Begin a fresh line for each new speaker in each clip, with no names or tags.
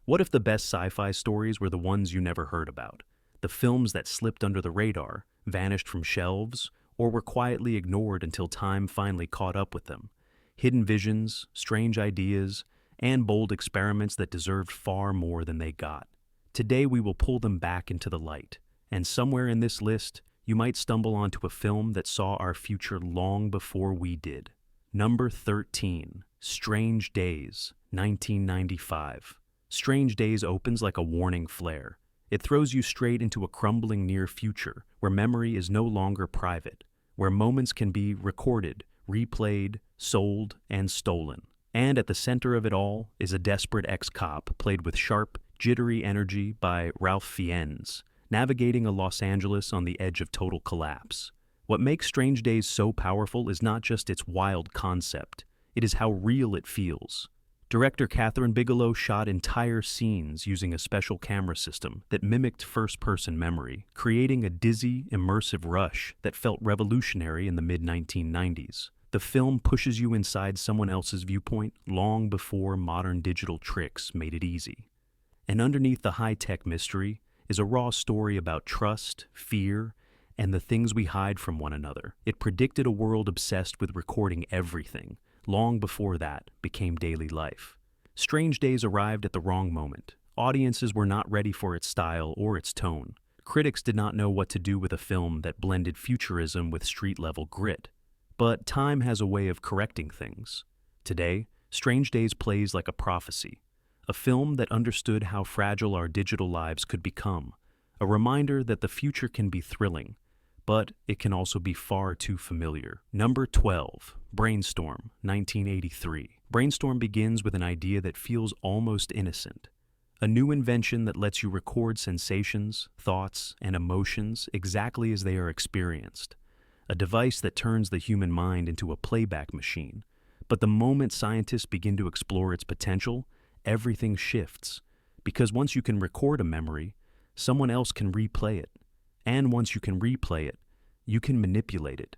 What if the best sci-fi stories were the ones you never heard about? The films that slipped under the radar, vanished from shelves, or were quietly ignored until time finally caught up with them. Hidden visions, strange ideas, and bold experiments that deserved far more than they got. Today we will pull them back into the light, and somewhere in this list, you might stumble onto a film that saw our future long before we did. Number 13, Strange Days, 1995. Strange Days opens like a warning flare. It throws you straight into a crumbling near future where memory is no longer private, where moments can be recorded, replayed, sold, and stolen. And at the center of it all is a desperate ex-cop played with sharp, jittery energy by Ralph Fiennes, navigating a Los Angeles on the edge of total collapse. What makes Strange Days so powerful is not just its wild concept, it is how real it feels. Director Catherine Bigelow shot entire scenes using a special camera system that mimicked first-person memory, creating a dizzy, immersive rush that felt revolutionary in the mid-1990s. The film pushes you inside someone else's viewpoint long before modern digital tricks made it easy. And underneath the high-tech mystery is a raw story about trust, fear, and the things we hide from one another. It predicted a world obsessed with recording everything, long before that became daily life. Strange Days arrived at the wrong moment. Audiences were not ready for its style or its tone. Critics did not know what to do with a film that blended futurism with street-level grit. But time has a way of correcting things. Today, Strange Days plays like a prophecy, a film that understood how fragile our digital lives could become, a reminder that the future can be thrilling, but it can also be far too familiar. Number 12, Brainstorm, 1983. Brainstorm begins with an idea that feels almost innocent. A new invention that lets you record sensations, thoughts, and emotions exactly as they are experienced. A device that turns the human mind into a playback machine. But the moment scientists begin to explore its potential, everything shifts. Because once you can record a memory, someone else can replay it. And once you can replay it, you can manipulate it.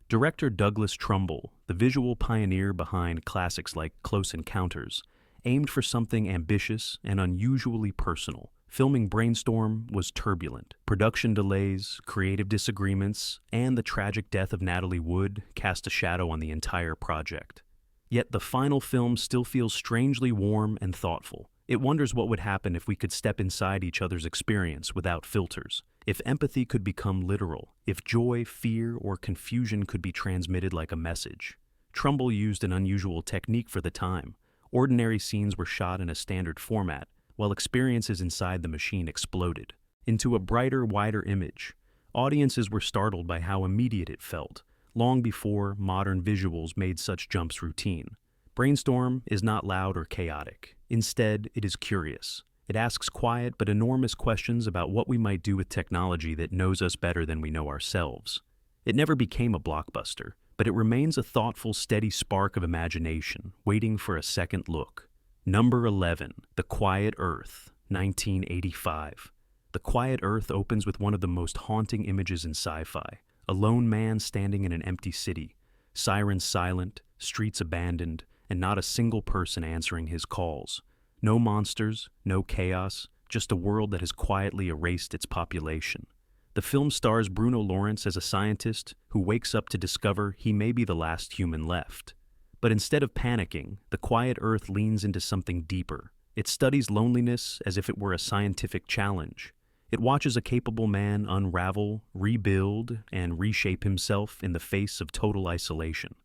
Director Douglas Trumbull, the visual pioneer behind classics like Close Encounters, aimed for something ambitious and unusually personal. Filming Brainstorm was turbulent. Production delays, creative disagreements, and the tragic death of Natalie Wood cast a shadow on the entire project. Yet the final film still feels strangely warm and thoughtful. It wonders what would happen if we could step inside each other's experience without filters. If empathy could become literal, if joy, fear, or confusion could be transmitted like a message. Trumbull used an unusual technique for the time. Ordinary scenes were shot in a standard format, while experiences inside the machine exploded into a brighter, wider image. Audiences were startled by how immediate it felt, long before modern visuals made such jumps routine. Brainstorm is not loud or chaotic. Instead, it is curious. It asks quiet but enormous questions about what we might do with technology that knows us better than we know ourselves. It never became a blockbuster, but it remains a thoughtful, steady spark of imagination, waiting for a second look. Number 11, The Quiet Earth, 1985. The Quiet Earth opens with one of the most haunting images in sci-fi. A lone man standing in an empty city, sirens silent, streets abandoned, and not a single person answering his calls. No monsters, no chaos, just a world that has quietly erased its population. The film stars Bruno Lawrence as a scientist who wakes up to discover he may be the last human left. But instead of panicking, The Quiet Earth leans into something deeper. It studies loneliness as if it were a scientific challenge. It watches a capable man unravel, rebuild, and reshape himself in the face of total isolation.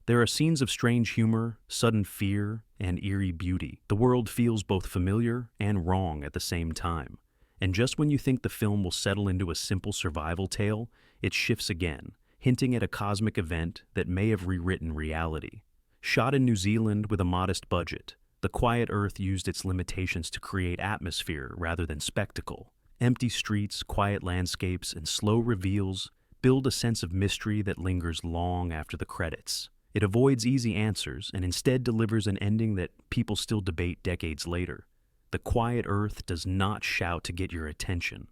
There are scenes of strange humor, sudden fear, and eerie beauty. The world feels both familiar and wrong at the same time. And just when you think the film will settle into a simple survival tale, it shifts again, hinting at a cosmic event that may have rewritten reality. Shot in New Zealand with a modest budget, The Quiet Earth used its limitations to create atmosphere rather than spectacle. Empty streets, quiet landscapes, and slow reveals build a sense of mystery that lingers long after the credits. It avoids easy answers and instead delivers an ending that people still debate decades later. The Quiet Earth does not shout to get your attention.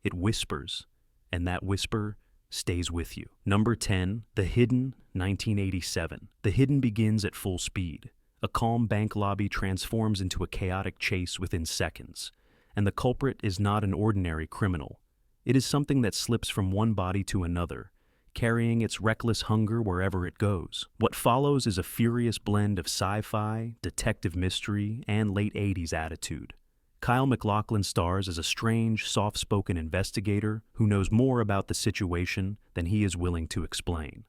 It whispers, and that whisper stays with you. Number 10, The Hidden, 1987. The Hidden begins at full speed. A calm bank lobby transforms into a chaotic chase within seconds, and the culprit is not an ordinary criminal. It is something that slips from one body to another, carrying its reckless hunger wherever it goes. What follows is a furious blend of sci-fi, detective mystery, and late 80s attitude. Kyle MacLachlan stars as a strange, soft-spoken investigator who knows more about the situation than he is willing to explain.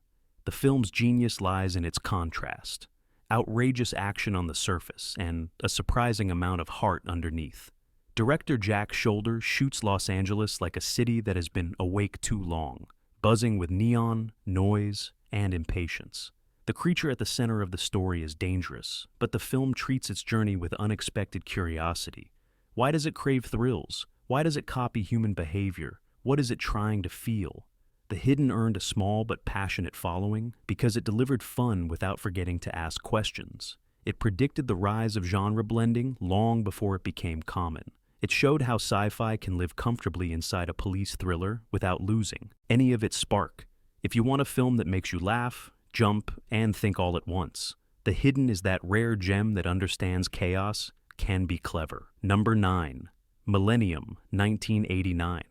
The film's genius lies in its contrast. Outrageous action on the surface and a surprising amount of heart underneath. Director Jack Shoulder shoots Los Angeles like a city that has been awake too long, buzzing with neon, noise, and impatience. The creature at the center of the story is dangerous, but the film treats its journey with unexpected curiosity. Why does it crave thrills? Why does it copy human behavior? What is it trying to feel? The Hidden earned a small but passionate following because it delivered fun without forgetting to ask questions. It predicted the rise of genre blending long before it became common. It showed how sci-fi can live comfortably inside a police thriller without losing any of its spark. If you want a film that makes you laugh, jump, and think all at once, The Hidden is that rare gem that understands chaos, can be clever. Number 9. Millennium, 1989.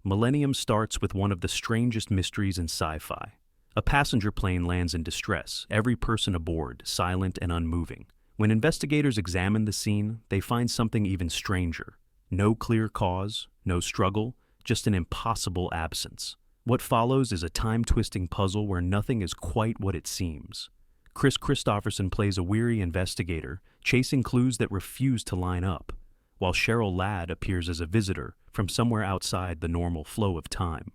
Millennium starts with one of the strangest mysteries in sci-fi. A passenger plane lands in distress, every person aboard silent and unmoving. When investigators examine the scene, they find something even stranger. No clear cause, no struggle, just an impossible absence. What follows is a time-twisting puzzle where nothing is quite what it seems. Chris Christopherson plays a weary investigator, chasing clues that refuse to line up, while Cheryl Ladd appears as a visitor from somewhere outside the normal flow of time.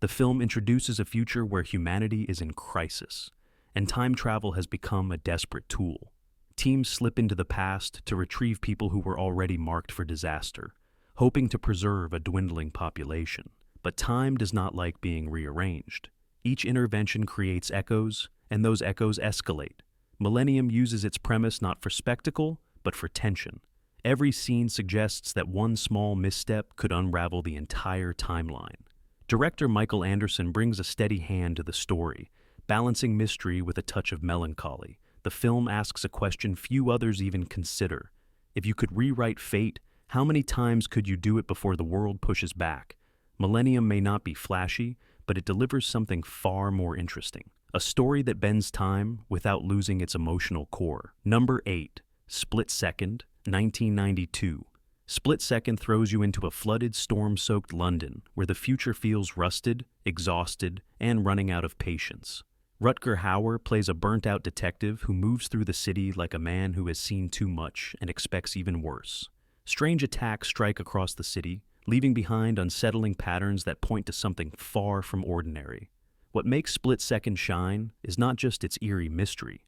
The film introduces a future where humanity is in crisis, and time travel has become a desperate tool. Teams slip into the past to retrieve people who were already marked for disaster, hoping to preserve a dwindling population. But time does not like being rearranged. Each intervention creates echoes, and those echoes escalate. Millennium uses its premise not for spectacle, but for tension. Every scene suggests that one small misstep could unravel the entire timeline. Director Michael Anderson brings a steady hand to the story, balancing mystery with a touch of melancholy. The film asks a question few others even consider. If you could rewrite fate, how many times could you do it before the world pushes back? Millennium may not be flashy, but it delivers something far more interesting. A story that bends time without losing its emotional core. Number 8. Split Second, 1992. Split Second throws you into a flooded, storm-soaked London where the future feels rusted, exhausted, and running out of patience. Rutger Hauer plays a burnt-out detective who moves through the city like a man who has seen too much and expects even worse. Strange attacks strike across the city, leaving behind unsettling patterns that point to something far from ordinary. What makes Split Second shine is not just its eerie mystery.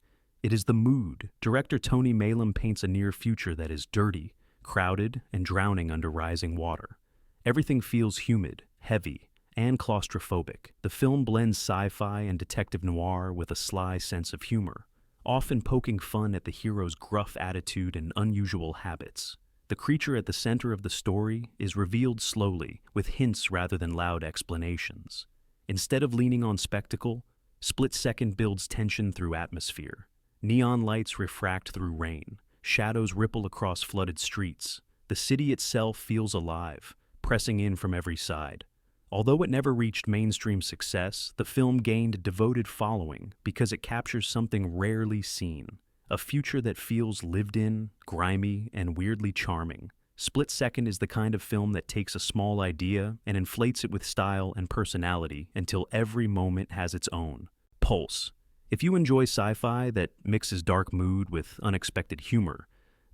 It is the mood. Director Tony Maylam paints a near future that is dirty, crowded, and drowning under rising water. Everything feels humid, heavy, and claustrophobic. The film blends sci-fi and detective noir with a sly sense of humor, often poking fun at the hero's gruff attitude and unusual habits. The creature at the center of the story is revealed slowly, with hints rather than loud explanations. Instead of leaning on spectacle, Split Second builds tension through atmosphere. Neon lights refract through rain. Shadows ripple across flooded streets. The city itself feels alive, pressing in from every side. Although it never reached mainstream success, the film gained a devoted following because it captures something rarely seen. A future that feels lived in, grimy, and weirdly charming. Split Second is the kind of film that takes a small idea and inflates it with style and personality until every moment has its own pulse. If you enjoy sci-fi that mixes dark mood with unexpected humor,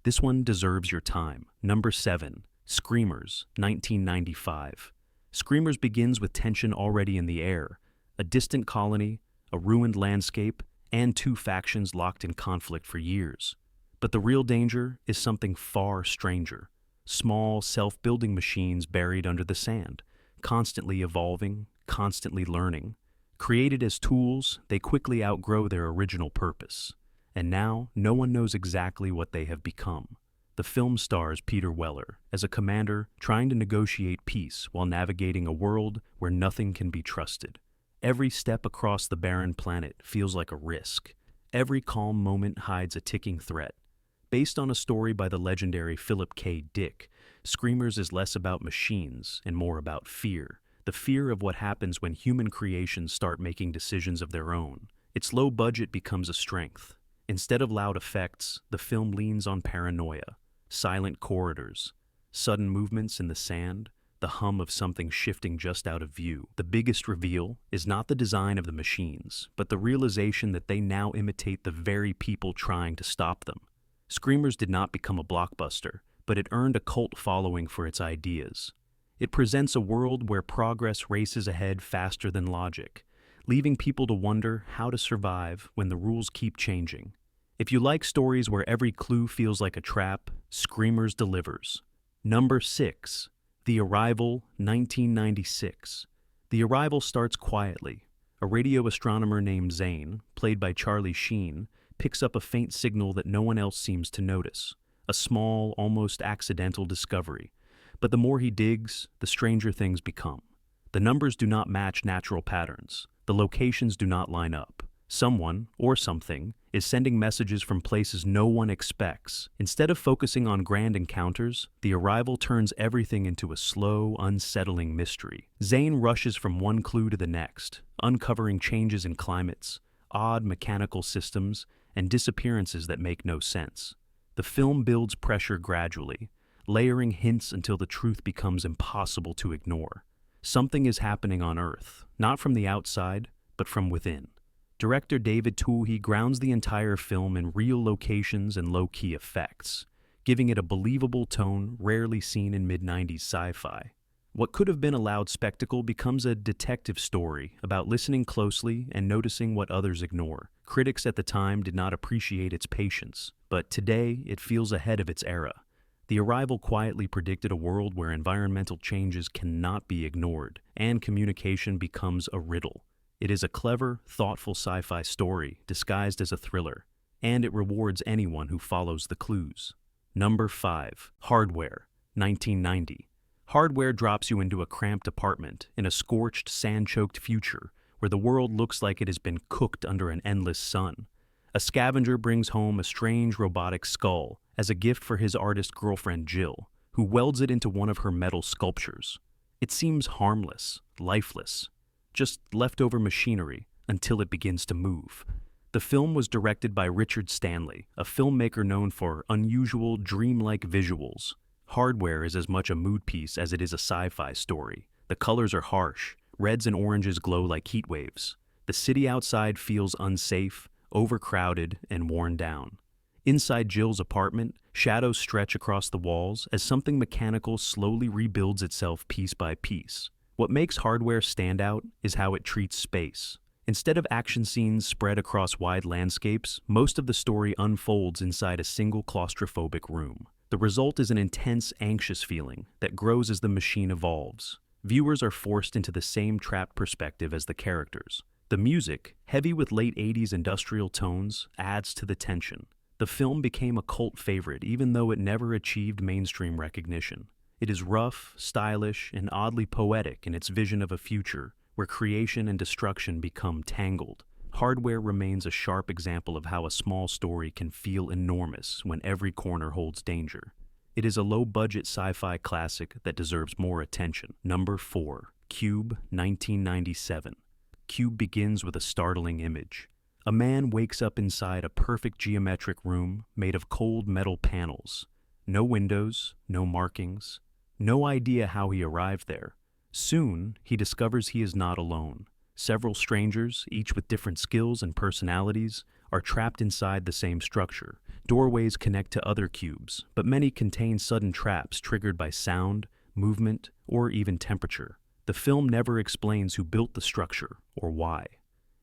this one deserves your time. Number 7. Screamers, 1995. Screamers begins with tension already in the air. A distant colony, a ruined landscape, and two factions locked in conflict for years. But the real danger is something far stranger. Small, self-building machines buried under the sand, constantly evolving, constantly learning. Created as tools, they quickly outgrow their original purpose. And now, no one knows exactly what they have become. The film stars Peter Weller as a commander trying to negotiate peace while navigating a world where nothing can be trusted. Every step across the barren planet feels like a risk. Every calm moment hides a ticking threat. Based on a story by the legendary Philip K. Dick, Screamers is less about machines and more about fear. The fear of what happens when human creations start making decisions of their own. Its low budget becomes a strength. Instead of loud effects, the film leans on paranoia, silent corridors, sudden movements in the sand, the hum of something shifting just out of view. The biggest reveal is not the design of the machines, but the realization that they now imitate the very people trying to stop them. Screamers did not become a blockbuster, but it earned a cult following for its ideas. It presents a world where progress races ahead faster than logic, leaving people to wonder how to survive when the rules keep changing. If you like stories where every clue feels like a trap, Screamers delivers. Number 6. The Arrival, 1996. The Arrival starts quietly. A radio astronomer named Zane, played by Charlie Sheen, picks up a faint signal that no one else seems to notice. A small, almost accidental discovery. But the more he digs, the stranger things become. The numbers do not match natural patterns. The locations do not line up. Someone, or something, is sending messages from places no one expects. Instead of focusing on grand encounters, The Arrival turns everything into a slow, unsettling mystery. Zane rushes from one clue to the next, uncovering changes in climates, odd mechanical systems, and disappearances that make no sense. The film builds pressure gradually, layering hints until the truth becomes impossible to ignore. Something is happening on Earth, not from the outside, but from within. Director David Twohy grounds the entire film in real locations and low-key effects, giving it a believable tone rarely seen in mid-90s sci-fi. What could have been a loud spectacle becomes a detective story about listening closely and noticing what others ignore. Critics at the time did not appreciate its patience, but today it feels ahead of its era. The Arrival quietly predicted a world where environmental changes cannot be ignored, and communication becomes a riddle. It is a clever, thoughtful sci-fi story disguised as a thriller, and it rewards anyone who follows the clues. Number 5. Hardware, 1990. Hardware drops you into a cramped apartment in a scorched, sand-choked future where the world looks like it has been cooked under an endless sun. A scavenger brings home a strange robotic skull as a gift for his artist girlfriend Jill, who welds it into one of her metal sculptures. It seems harmless, lifeless, just leftover machinery until it begins to move. The film was directed by Richard Stanley, a filmmaker known for unusual, dreamlike visuals. Hardware is as much a mood piece as it is a sci-fi story. The colors are harsh. Reds and oranges glow like heat waves. The city outside feels unsafe, overcrowded, and worn down. Inside Jill's apartment, shadows stretch across the walls as something mechanical slowly rebuilds itself piece by piece. What makes Hardware stand out is how it treats space. Instead of action scenes spread across wide landscapes, most of the story unfolds inside a single claustrophobic room. The result is an intense, anxious feeling that grows as the machine evolves. Viewers are forced into the same trapped perspective as the characters. The music, heavy with late 80s industrial tones, adds to the tension. The film became a cult favorite even though it never achieved mainstream recognition. It is rough, stylish, and oddly poetic in its vision of a future where creation and destruction become tangled. Hardware remains a sharp example of how a small story can feel enormous when every corner holds danger. It is a low-budget sci-fi classic that deserves more attention. Number 4. Cube, 1997. Cube begins with a startling image. A man wakes up inside a perfect geometric room made of cold metal panels. No windows, no markings, no idea how he arrived there. Soon, he discovers he is not alone. Several strangers, each with different skills and personalities, are trapped inside the same structure. Doorways connect to other cubes, but many contain sudden traps triggered by sound, movement, or even temperature. The film never explains who built the structure or why.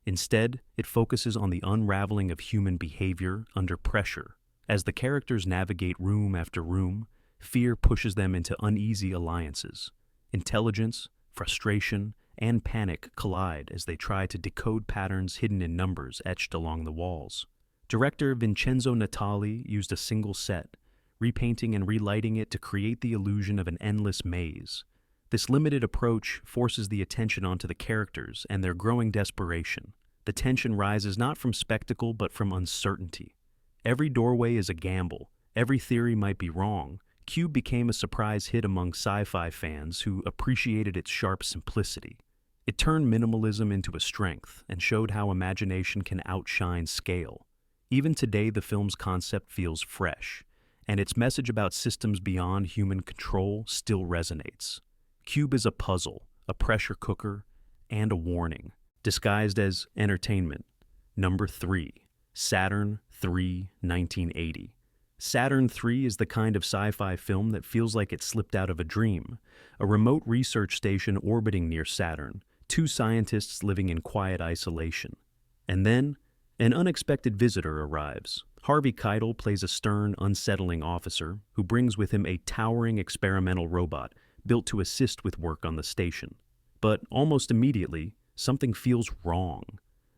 Instead, it focuses on the unraveling of human behavior under pressure. As the characters navigate room after room, fear pushes them into uneasy alliances. Intelligence, frustration, and panic collide as they try to decode patterns hidden in numbers etched along the walls. Director Vincenzo Natali used a single set, repainting and relighting it to create the illusion of an endless maze. This limited approach forces the attention onto the characters and their growing desperation. The tension rises not from spectacle but from uncertainty. Every doorway is a gamble, Every theory might be wrong. Cube became a surprise hit among sci-fi fans who appreciated its sharp simplicity. It turned minimalism into a strength and showed how imagination can outshine scale. Even today, the film's concept feels fresh, and its message about systems beyond human control still resonates. Cube is a puzzle, a pressure cooker, and a warning, disguised as entertainment. Number 3. Saturn III, 1980. Saturn III is the kind of sci-fi film that feels like it slipped out of a dream. A remote research station orbiting near Saturn, two scientists living in quiet isolation. And then, an unexpected visitor arrives. Harvey Keitel plays a stern, unsettling officer who brings with him a towering experimental robot built to assist with work on the station. But almost immediately, something feels wrong.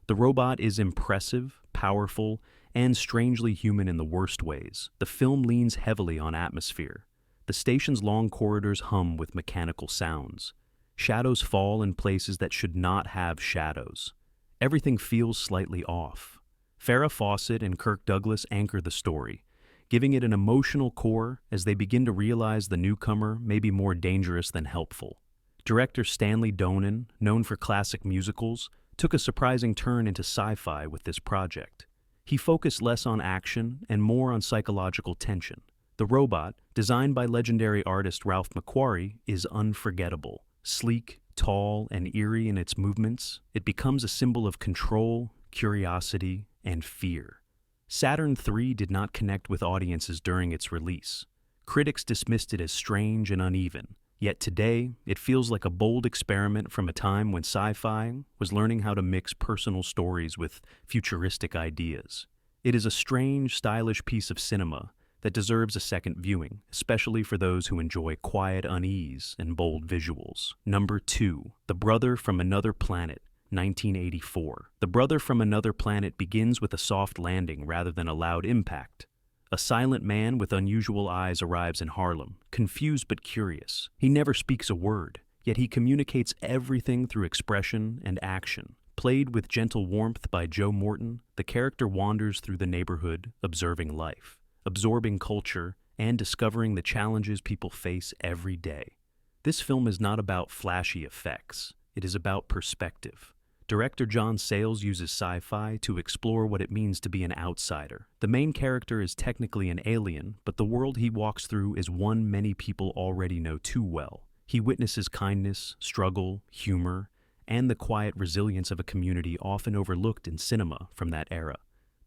The robot is impressive, powerful, and strangely human in the worst ways. The film leans heavily on atmosphere. The station's long corridors hum with mechanical sounds. Shadows fall in places that should not have shadows. Everything feels slightly off. Farrah Fawcett and Kirk Douglas anchor the story, giving it an emotional core as they begin to realize the newcomer may be more dangerous than helpful. Director Stanley Donen, known for classic musicals, took a surprising turn into sci-fi with this project. He focused less on action and more on psychological tension. The robot, designed by legendary artist Ralph McQuarrie, is unforgettable. Sleek, tall, and eerie in its movements, it becomes a symbol of control, curiosity, and fear. Saturn III did not connect with audiences during its release. Critics dismissed it as strange and uneven. Yet today, it feels like a bold experiment from a time when sci-fi was learning how to mix personal stories with futuristic ideas. It is a strange, stylish piece of cinema that deserves a second viewing, especially for those who enjoy quiet unease and bold visuals. Number 2. The Brother from Another Planet, 1984. The Brother from Another Planet begins with a soft landing rather than a loud impact. A silent man with unusual eyes arrives in Harlem, confused but curious. He never speaks a word, yet he communicates everything through expression and action. Played with gentle warmth by Joe Morton, the character wanders through the neighborhood, observing life, absorbing culture, and discovering the challenges people face every day. This film is not about flashy effects. It is about perspective. Director John Sayles uses sci-fi to explore what it means to be an outsider. The main character is technically an alien, but the world he walks through is one many people already know too well. He witnesses kindness, struggle, humor, and the quiet resilience of a community often overlooked in cinema from that era.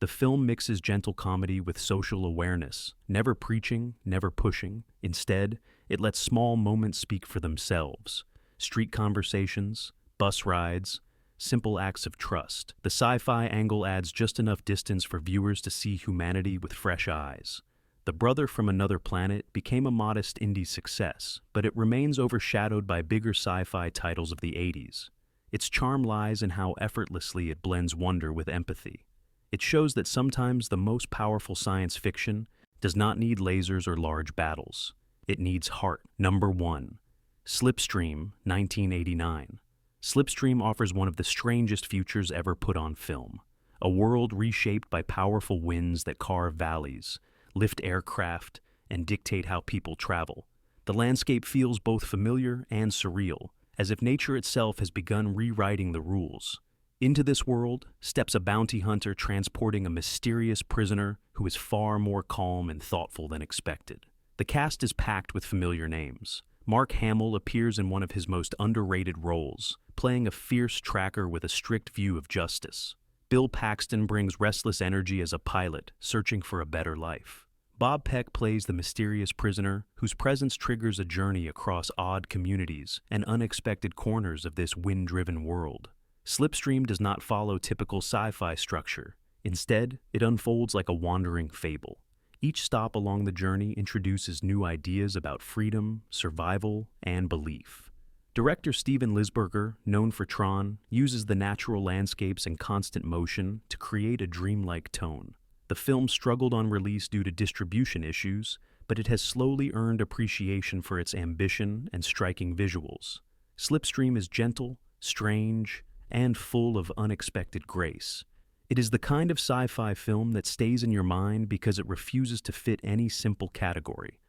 The film mixes gentle comedy with social awareness, never preaching, never pushing. Instead, it lets small moments speak for themselves. Street conversations, bus rides, simple acts of trust. The sci-fi angle adds just enough distance for viewers to see humanity with fresh eyes. The Brother from Another Planet became a modest indie success, but it remains overshadowed by bigger sci-fi titles of the 80s. Its charm lies in how effortlessly it blends wonder with empathy. It shows that sometimes the most powerful science fiction does not need lasers or large battles. It needs heart. Number 1. Slipstream, 1989. Slipstream offers one of the strangest futures ever put on film. A world reshaped by powerful winds that carve valleys, lift aircraft, and dictate how people travel. The landscape feels both familiar and surreal, as if nature itself has begun rewriting the rules. Into this world steps a bounty hunter transporting a mysterious prisoner who is far more calm and thoughtful than expected. The cast is packed with familiar names. Mark Hamill appears in one of his most underrated roles, playing a fierce tracker with a strict view of justice. Bill Paxton brings restless energy as a pilot, searching for a better life. Bob Peck plays the mysterious prisoner whose presence triggers a journey across odd communities and unexpected corners of this wind-driven world. Slipstream does not follow typical sci-fi structure. Instead, it unfolds like a wandering fable. Each stop along the journey introduces new ideas about freedom, survival, and belief. Director Steven Lisberger, known for Tron, uses the natural landscapes and constant motion to create a dreamlike tone. The film struggled on release due to distribution issues, but it has slowly earned appreciation for its ambition and striking visuals. Slipstream is gentle, strange, and full of unexpected grace. It is the kind of sci-fi film that stays in your mind because it refuses to fit any simple category.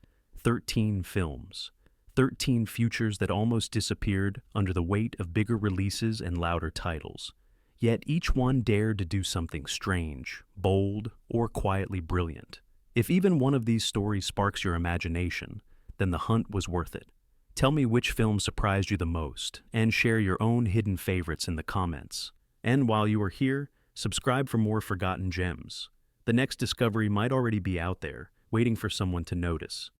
13 films. 13 futures that almost disappeared under the weight of bigger releases and louder titles. Yet each one dared to do something strange, bold, or quietly brilliant. If even one of these stories sparks your imagination, then the hunt was worth it. Tell me which film surprised you the most, and share your own hidden favorites in the comments. And while you are here, subscribe for more forgotten gems. The next discovery might already be out there, waiting for someone to notice.